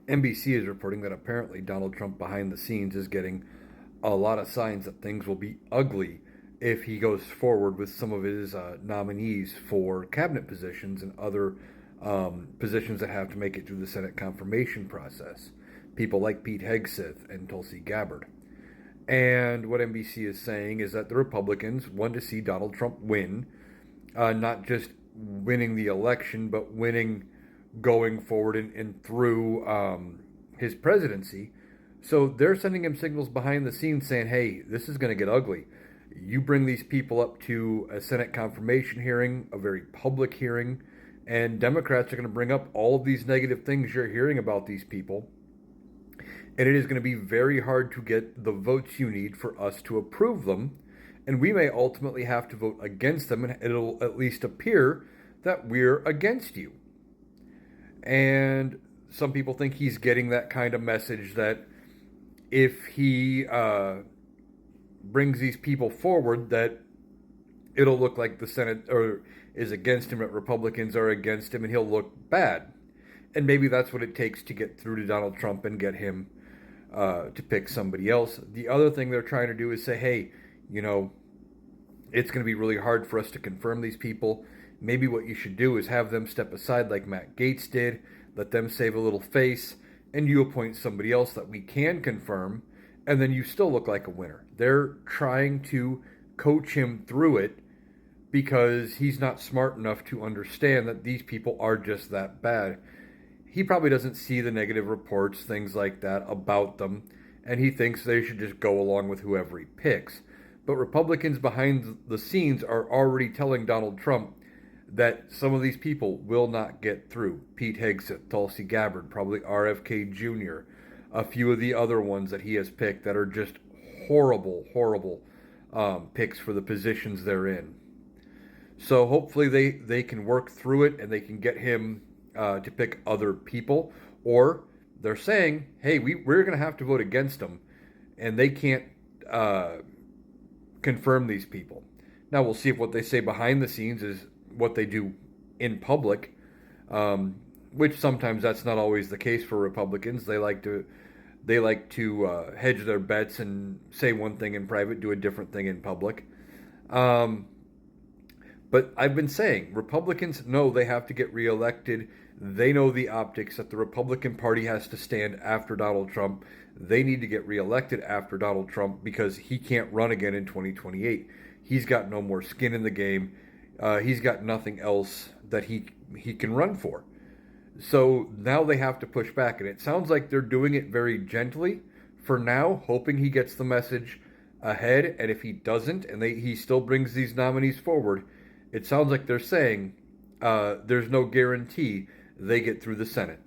NBC is reporting that apparently Donald Trump behind the scenes is getting a lot of signs that things will be ugly if he goes forward with some of his nominees for cabinet positions and other positions that have to make it through the Senate confirmation process. People like Pete Hegseth and Tulsi Gabbard. And what NBC is saying is that the Republicans want to see Donald Trump win, not just winning the election, but winning going forward and through his presidency. So they're sending him signals behind the scenes saying, hey, this is going to get ugly. You bring these people up to a Senate confirmation hearing, a very public hearing, and Democrats are going to bring up all of these negative things you're hearing about these people. And it is going to be very hard to get the votes you need for us to approve them. And we may ultimately have to vote against them, and it'll at least appear that we're against you. And some people think he's getting that kind of message that if he brings these people forward, that it'll look like the Senate or is against him, that Republicans are against him, and he'll look bad. And maybe that's what it takes to get through to Donald Trump and get him to pick somebody else. The other thing they're trying to do is say, hey, you know, it's going to be really hard for us to confirm these people. Maybe what you should do is have them step aside like Matt Gaetz did, let them save a little face, and you appoint somebody else that we can confirm, and then you still look like a winner. They're trying to coach him through it because he's not smart enough to understand that these people are just that bad. He probably doesn't see the negative reports, things like that, about them, and he thinks they should just go along with whoever he picks. But Republicans behind the scenes are already telling Donald Trump that some of these people will not get through. Pete Hegseth, Tulsi Gabbard, probably RFK Jr., a few of the other ones that he has picked that are just horrible, horrible picks for the positions they're in. So hopefully they can work through it and they can get him to pick other people. Or they're saying, hey, we're going to have to vote against them, and they can't confirm these people. Now we'll see if what they say behind the scenes is what they do in public, which sometimes that's not always the case for Republicans. They like to hedge their bets and say one thing in private, do a different thing in public. But I've been saying Republicans know they have to get reelected. They know the optics that the Republican Party has to stand after Donald Trump. They need to get reelected after Donald Trump because he can't run again in 2028. He's got no more skin in the game. He's got nothing else that he can run for. So now they have to push back, and it sounds like they're doing it very gently for now, hoping he gets the message ahead. And if he doesn't, and he still brings these nominees forward, it sounds like they're saying there's no guarantee they get through the Senate.